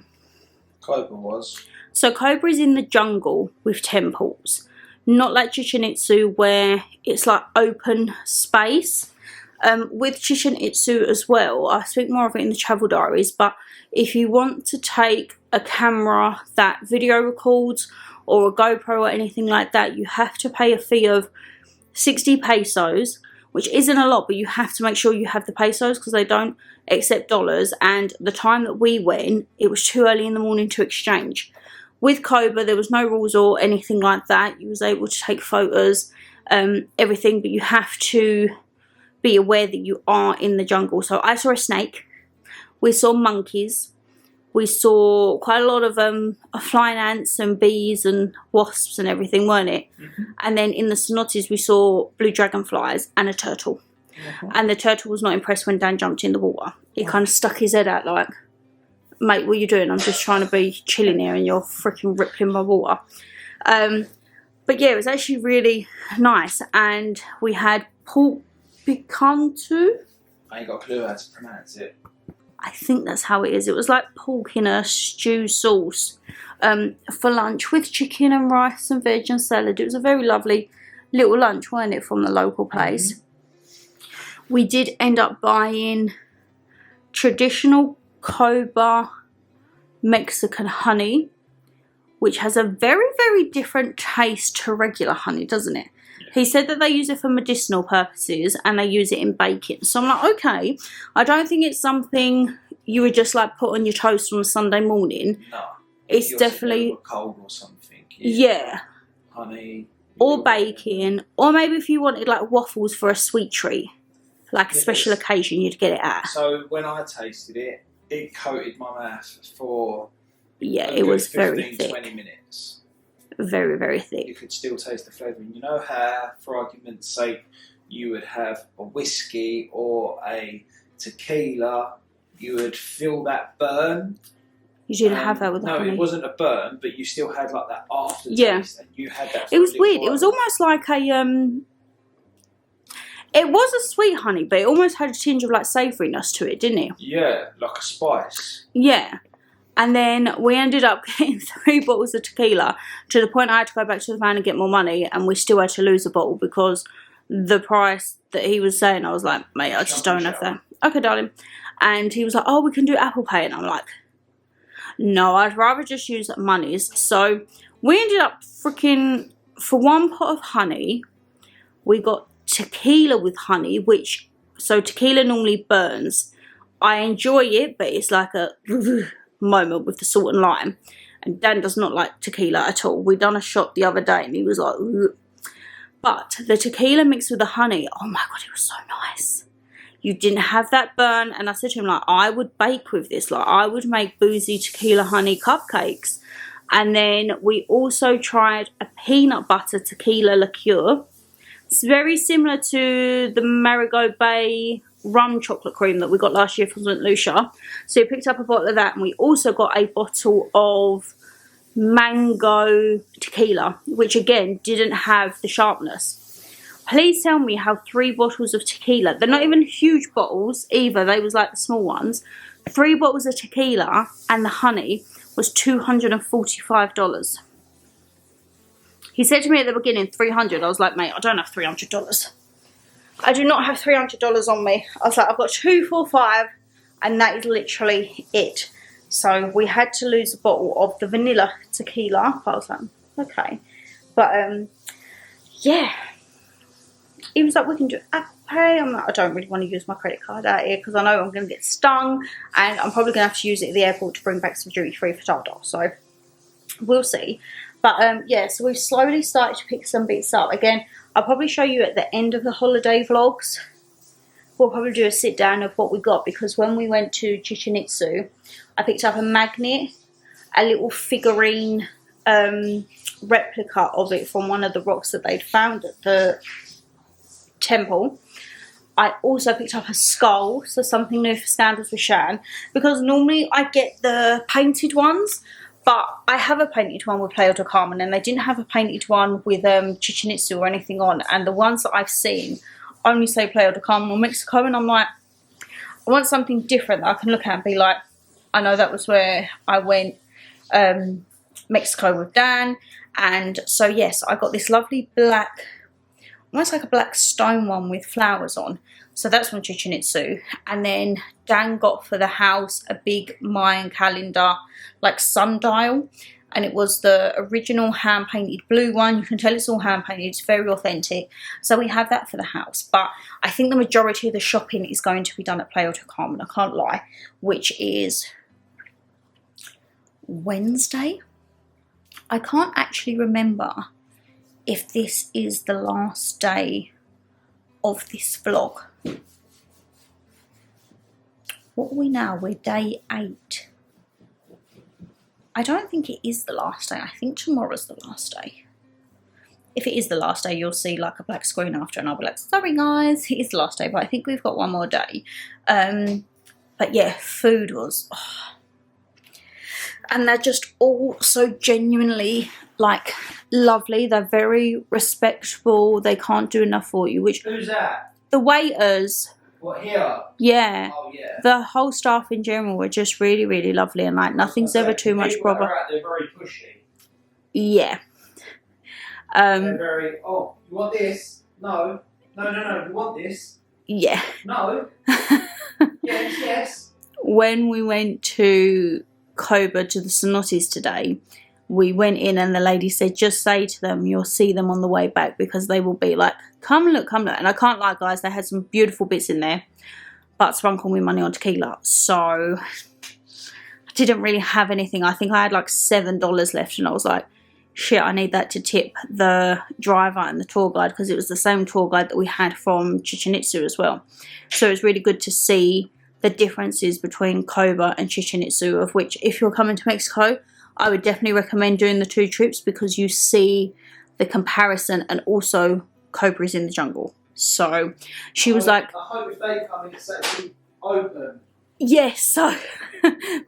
Coba was. So Coba is in the jungle with temples, not like Chichen Itzu where it's like open space. With Chichen Itzu as well, I speak more of it in the travel diaries, but if you want to take a camera that video records or a GoPro or anything like that, you have to pay a fee of 60 pesos, which isn't a lot, but you have to make sure you have the pesos because they don't accept dollars. And the time that we went, it was too early in the morning to exchange. With Coba, there was no rules or anything like that. You was able to take photos, everything, but you have to be aware that you are in the jungle. So I saw a snake, we saw monkeys, we saw quite a lot of flying ants and bees and wasps and everything, weren't it? Mm-hmm. And then in the cenotes we saw blue dragonflies and a turtle. Mm-hmm. And the turtle was not impressed when Dan jumped in the water. He kind of stuck his head out like, mate, what are you doing? I'm just trying to be chilling here and you're freaking ripping my water. But yeah, it was actually really nice. And we had pork picantu. I ain't got a clue how to pronounce it. I think that's how it is. It was like pork in a stew sauce for lunch with chicken and rice and veg and salad. It was a very lovely little lunch, wasn't it, from the local place. Mm-hmm. We did end up buying traditional Coba Mexican honey, which has a very, very different taste to regular honey, doesn't it? He said that they use it for medicinal purposes and they use it in baking. So I'm like, okay, I don't think it's something you would just like put on your toast on a Sunday morning. No. It's definitely cold or something. Yeah. Honey. Or baking. Or maybe if you wanted like waffles for a sweet treat, like a special occasion, you'd get it at. So when I tasted it, it coated my mouth for it was 15, very thick. 20 minutes. Very, very thick. You could still taste the flavour. And you know how, for argument's sake, you would have a whiskey or a tequila, you would feel that burn. You didn't have that with the honey. No, it wasn't a burn, but you still had like that aftertaste. Yeah. And you had that. It was weird. It was almost like a it was a sweet honey, but it almost had a tinge of like savouriness to it, didn't it? Yeah, like a spice. Yeah. And then we ended up getting 3 bottles of tequila to the point I had to go back to the van and get more money, and we still had to lose a bottle because the price that he was saying, I was like, mate, I just don't have that. Okay, darling. And he was like, oh, we can do Apple Pay. And I'm like, no, I'd rather just use monies. So we ended up freaking, for 1 pot of honey, we got tequila with honey, which, so tequila normally burns. I enjoy it, but it's like a moment with the salt and lime, and Dan does not like tequila at all. We done a shot the other day and he was like, ugh. But the tequila mixed with the honey, oh my god, it was so nice. You didn't have that burn, and I said to him, like, I would bake with this, like I would make boozy tequila honey cupcakes. And then we also tried a peanut butter tequila liqueur, It's very similar to the Marigot Bay rum chocolate cream that we got last year from St. Lucia. So we picked up a bottle of that, and we also got a bottle of mango tequila, which again didn't have the sharpness. Please tell me how 3 bottles of tequila, they're not even huge bottles either, they was like the small ones, 3 bottles of tequila and the honey was $245. He said to me at the beginning $300. I was like, mate, I don't have $300. I do not have $300 on me. I was like, I've got $245 and that is literally it. So we had to lose a bottle of the vanilla tequila. But I was like, okay. But yeah. He was like, we can do Apple Pay. I'm like, I don't really want to use my credit card out here because I know I'm going to get stung and I'm probably going to have to use it at the airport to bring back some duty free for Dada. So we'll see. But yeah, so we've slowly started to pick some bits up. Again, I'll probably show you at the end of the holiday vlogs. We'll probably do a sit down of what we got, because when we went to Chichen Itza, I picked up a magnet, a little figurine replica of it from one of the rocks that they'd found at the temple. I also picked up a skull, so something new for Scandals with Shan, because normally I get the painted ones, but I have a painted one with Playa del Carmen and they didn't have a painted one with Chichen Itza or anything on, and the ones that I've seen only say Playa del Carmen or Mexico, and I'm like, I want something different that I can look at and be like, I know that was where I went, Mexico with Dan. And so yes, I got this lovely black, almost like a black stone one with flowers on. So that's from Chichen Itza. And then Dan got for the house a big Mayan calendar, like sundial. And it was the original hand-painted blue one. You can tell it's all hand-painted. It's very authentic. So we have that for the house. But I think the majority of the shopping is going to be done at Playa del Carmen, I can't lie, which is Wednesday. I can't actually remember if this is the last day of this vlog. What are we now? We're day 8. I don't think it is the last day. I think tomorrow's the last day. If it is the last day, you'll see like a black screen after and I'll be like, sorry guys, it is the last day, but I think we've got one more day. But yeah, food was... Oh. And they're just all so genuinely like lovely. They're very respectful. They can't do enough for you. Which Who's that? The waiters. What, here? Yeah. Oh, yeah. The whole staff in general were just really, really lovely, and like nothing's ever too much problem. They're very pushy. Yeah. They're very, oh, you want this? No. No. You want this? Yeah. No. Yes. When we went to Coba to the Cenotes today, we went in and the lady said, just say to them you'll see them on the way back, because they will be like, come look. And I can't lie guys, they had some beautiful bits in there, but sprunk all my money on tequila, so I didn't really have anything. I think I had like $7 left and I was like, shit, I need that to tip the driver and the tour guide, because it was the same tour guide that we had from Chichen Itza as well. So it was really good to see the differences between Coba and Chichen Itza, of which if you're coming to Mexico, I would definitely recommend doing the 2 trips, because you see the comparison, and also Coba is in the jungle. So she was like, I hope if they come in, it's actually open. yes, so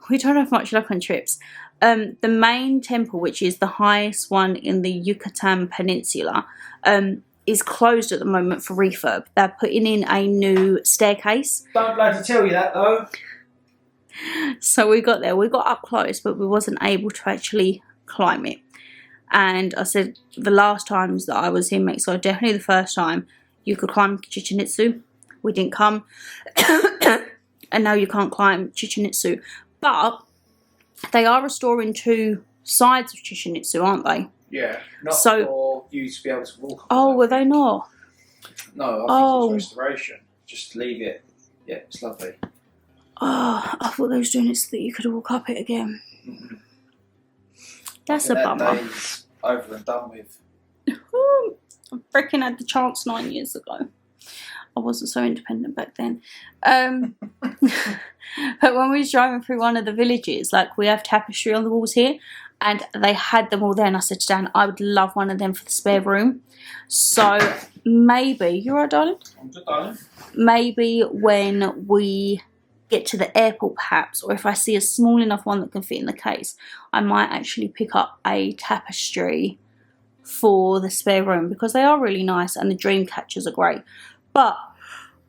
we don't have much luck on trips. The main temple, which is the highest one in the Yucatan Peninsula, is closed at the moment for refurb. They're putting in a new staircase. Don't bloody tell you that though. So we got there, we got up close, but we wasn't able to actually climb it. And I said the last times that I was in Mexico, definitely the first time, you could climb Chichen Itza. We didn't come. And now you can't climb Chichen Itza. But they are restoring 2 sides of Chichen Itza, aren't they? Yeah, not So- for you to be able to walk. Oh, were they not? No, I think it's restoration. Just leave it. Yeah, it's lovely. Oh, I thought they was doing it so that you could walk up it again. Mm-hmm. That's a That bummer. day's over and done with. I freaking had the chance 9 years ago. I wasn't so independent back then. But when we was driving through one of the villages, like we have tapestry on the walls here, and they had them all there, and I said to Dan, I would love one of them for the spare room. So maybe, you alright, darling? I'm good, darling. Maybe when we get to the airport perhaps, or if I see a small enough one that can fit in the case, I might actually pick up a tapestry for the spare room, because they are really nice and the dream catchers are great. But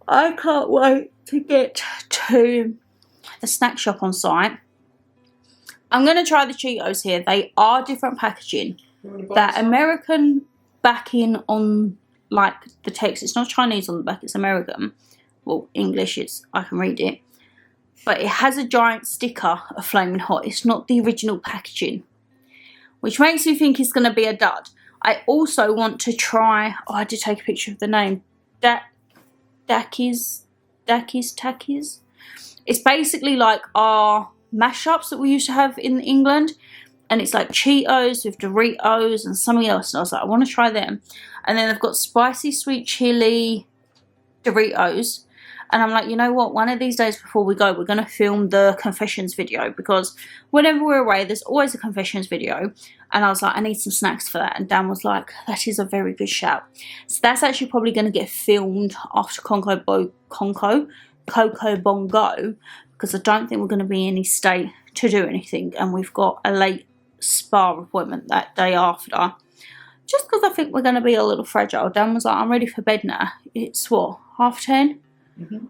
I can't wait to get to the snack shop on site. I'm going to try the Cheetos here. They are different packaging. That American backing on like the text, it's not Chinese on the back, it's American. Well, English, I can read it. But it has a giant sticker of Flaming Hot. It's not the original packaging, which makes me think it's going to be a dud. I also want to try, oh, I did take a picture of the name, Takis. It's basically like our mashups that we used to have in England, and it's like Cheetos with Doritos and something else, and I was like, I want to try them. And then they've got spicy sweet chili Doritos, and I'm like, you know what, one of these days before we go, we're going to film the confessions video, because whenever we're away there's always a confessions video, and I was like, I need some snacks for that, and Dan was like, that is a very good shout. So that's actually probably going to get filmed after Coco Bongo, because I don't think we're going to be in any state to do anything, and we've got a late spa appointment that day after, just because I think we're going to be a little fragile. Dan was like, I'm ready for bed now. It's what, 10:30?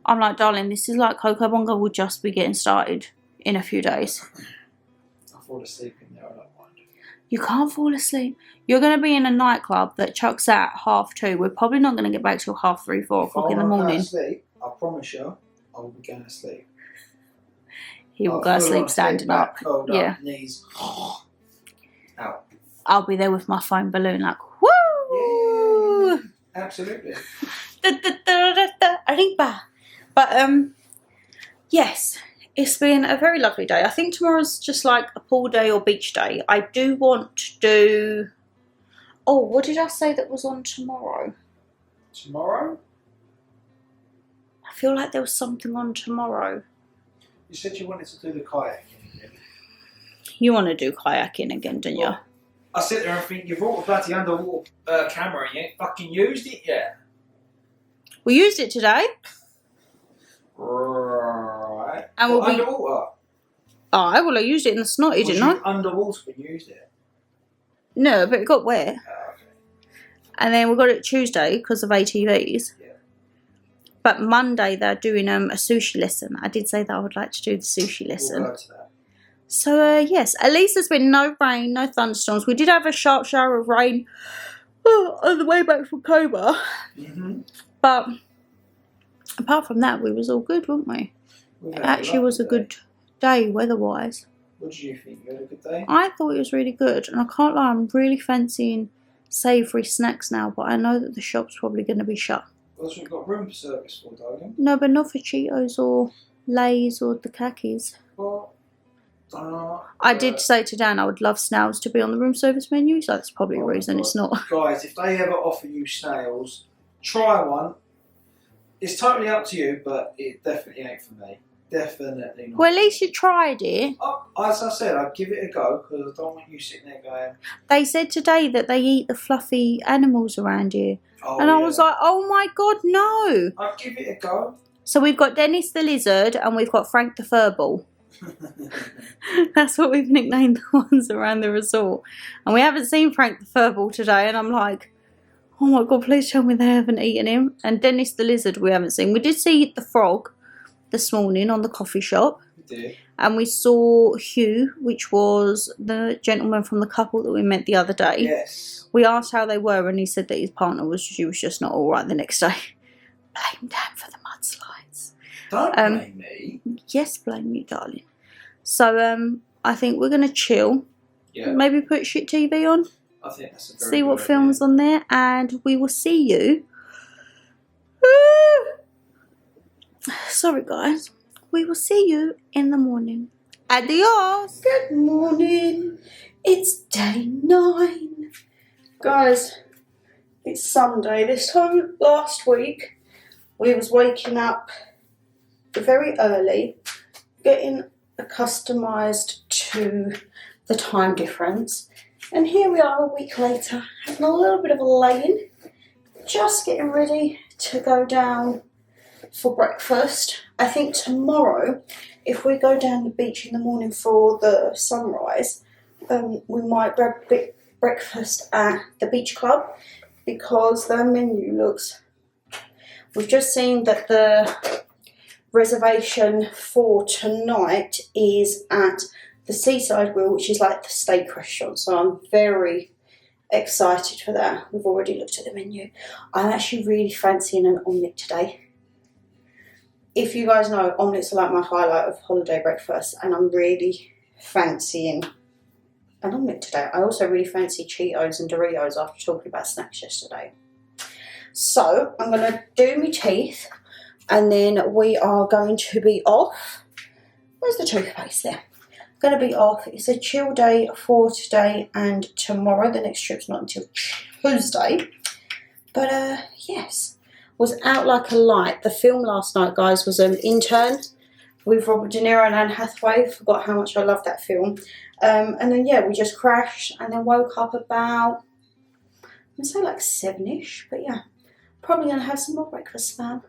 I'm like, darling, this is like Coco Bongo will just be getting started in a few days. I fall asleep in there, I don't mind. You can't fall asleep. You're going to be in a nightclub that chucks out at 2:30. We're probably not going to get back till 3:30, 4 o'clock in the morning. Sleep, I promise you, I will be going to sleep. He will go to sleep standing up. Yeah. Knees out. I'll be there with my foam balloon like, woo! Yeah, absolutely. But yes, it's been a very lovely day. I think tomorrow's just like a pool day or beach day. I do want to do, oh, what did I say that was on tomorrow? Tomorrow? I feel like there was something on tomorrow. You said you wanted to do the kayaking again. You want to do kayaking again, don't you? Well, I sit there and think, you've brought a bloody underwater camera and you ain't fucking used it yet. We used it today. Right. And we'll be underwater? Oh, well, I used it in the Cenote, didn't I? Underwater when you used it? No, but it got wet. Okay. And then we got it Tuesday because of ATVs. Yeah. But Monday they're doing a sushi lesson. I did say that I would like to do the sushi lesson. We'll go to that. So, yes, at least there's been no rain, no thunderstorms. We did have a sharp shower of rain on the way back from Coba. But apart from that, we was all good, weren't we? It actually was a good day weather-wise. What did you think? You had a good day? I thought it was really good. And I can't lie, I'm really fancying savoury snacks now. But I know that the shop's probably going to be shut. Well, that's what we've got room service for, darling. No, but not for Cheetos or Lay's or the khakis. Well, I did say to Dan I would love snails to be on the room service menu, so that's probably a reason it's not. Guys, if they ever offer you snails, try one. It's totally up to you, but it definitely ain't for me. Definitely not. Well, at least you tried it. Oh, as I said, I'd give it a go, because I don't want you sitting there going... They said today that they eat the fluffy animals around here. Oh, and I was like, oh my god, no. I'd give it a go. So we've got Dennis the Lizard and we've got Frank the Furball. That's what we've nicknamed the ones around the resort. And we haven't seen Frank the Furball today, and I'm like, oh my god, please tell me they haven't eaten him. And Dennis the Lizard we haven't seen. We did see the frog this morning on the coffee shop. We did. And we saw Hugh, which was the gentleman from the couple that we met the other day. Yes. We asked how they were, and he said that his partner was just not alright the next day. Blame Dan for the mudslides. Don't blame me. Yes, blame you, darling. So, I think we're going to chill. Yeah. Maybe put shit TV on. I think that's a very See what good films idea. on there, and we will see you. Sorry, guys. We will see you in the morning. Adios. Good morning. It's day 9. Guys, it's Sunday. This time last week, we was waking up very early, getting accustomed to the time difference. And here we are a week later, having a little bit of a lay-in, just getting ready to go down for breakfast. I think tomorrow, if we go down the beach in the morning for the sunrise, we might grab a bit breakfast at the beach club, because the menu looks... We've just seen that the reservation for tonight is at the Seaside Wheel, which is like the steak restaurant, so I'm very excited for that. We've already looked at the menu. I'm actually really fancying an omelette today. If you guys know, omelettes are like my highlight of holiday breakfast, and I'm really fancying an omelette today. I also really fancy Cheetos and Doritos after talking about snacks yesterday. So I'm going to do my teeth, and then we are going to be off. Where's the toothpaste there? Going to be off. It's a chill day for today and tomorrow. The next trip's not until Tuesday. But yes, was out like a light. The film last night, guys, was an Intern with Robert De Niro and Anne Hathaway. Forgot how much I love that film. And then yeah, we just crashed and then woke up about, I'm gonna say like 7ish, but yeah, probably gonna have some more breakfast now.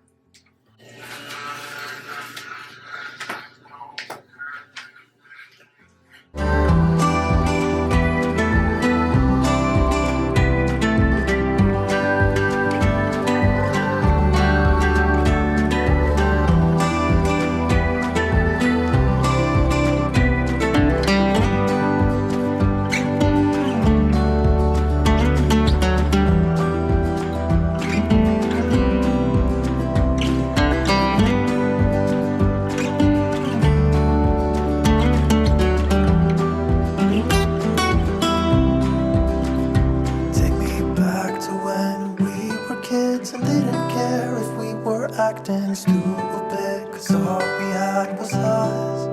acting stupid, cause all we had was us.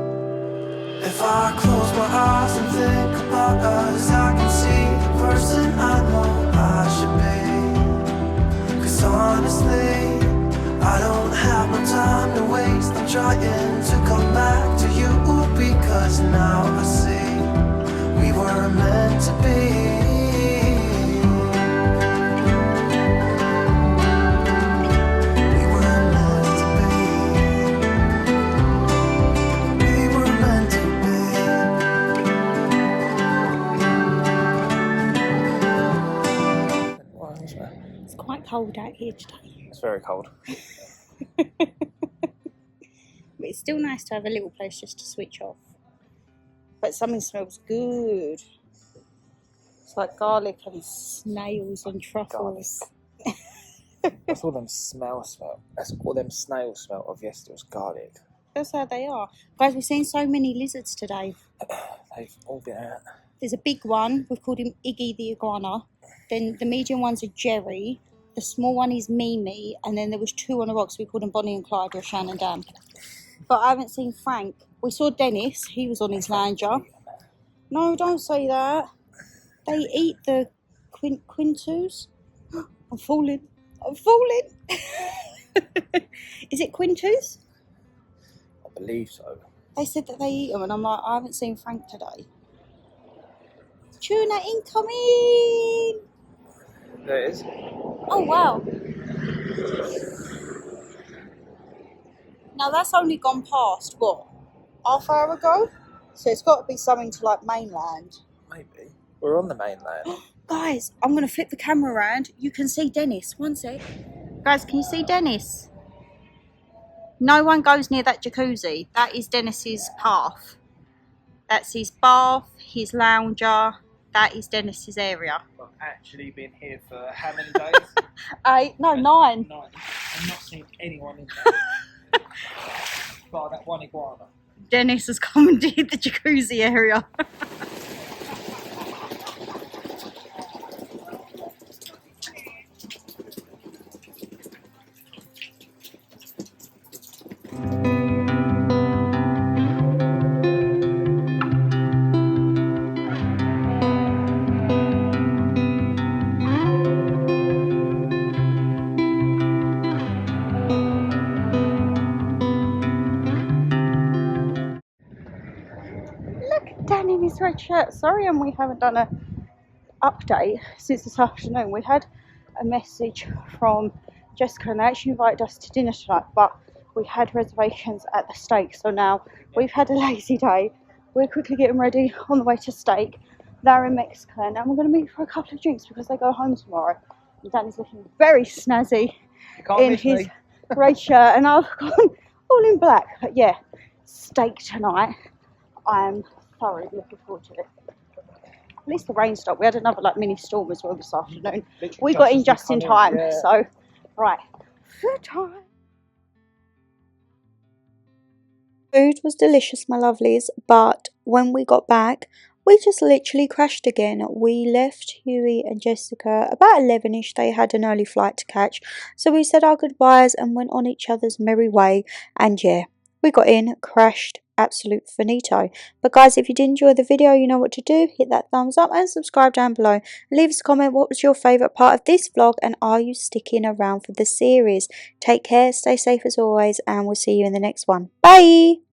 If I close my eyes and think about us, I can see the person I know I should be. Cause honestly, I don't have no time to waste. I'm trying to come back to you, because now I see we were meant to be. It's quite cold out here today. It's very cold. But it's still nice to have a little place just to switch off. But something smells good. It's like garlic and snails and truffles. That's all them smell. That's all them snails smell of yesterday was garlic. That's how they are. Guys, we've seen so many lizards today. They've all been out. There's a big one. We've called him Iggy the iguana. Then the medium ones are Jerry. The small one is Mimi. And then there was two on the rocks. We called them Bonnie and Clyde or Shannon Dam. But I haven't seen Frank. We saw Dennis. He was on his lounger. No, don't say that. They eat the quintus. I'm falling. I'm falling. Is it quintus? I believe so. They said that they eat them. And I'm like, I haven't seen Frank today. Tuna incoming! There it is. Oh, wow. Now, that's only gone past, what, half hour ago? So it's got to be something to, like, mainland. Maybe. We're on the mainland. Guys, I'm going to flip the camera around. You can see Dennis. One sec. Guys, can you see Dennis? No one goes near that jacuzzi. That is Dennis's path. That's his bath, his lounger. That is Dennis's area. I've actually been here for how many days? 8, no, 9. 9. I've not seen anyone in there. Bar that one iguana. Dennis has commandeered the jacuzzi area. Rachel, sorry, and we haven't done a update since this afternoon. We had a message from Jessica and they actually invited us to dinner tonight, but we had reservations at the steak, so now we've had a lazy day. We're quickly getting ready on the way to steak. They're in Mexico and we're going to meet for a couple of drinks because they go home tomorrow. And Danny's looking very snazzy in his red shirt and I've gone all in black. But yeah, steak tonight. I'm thoroughly looking forward to it. At least the rain stopped. We had another like mini storm as well this afternoon. We got in just in time. So, right, food time. Food was delicious, my lovelies, but when we got back, we just literally crashed again. We left Huey and Jessica about 11ish. They had an early flight to catch. So we said our goodbyes and went on each other's merry way. And yeah, we got in, crashed, absolute finito. But guys, if you did enjoy the video, you know what to do. Hit that thumbs up and subscribe down below. Leave us a comment, what was your favourite part of this vlog and are you sticking around for the series? Take care, stay safe as always, and we'll see you in the next one. Bye!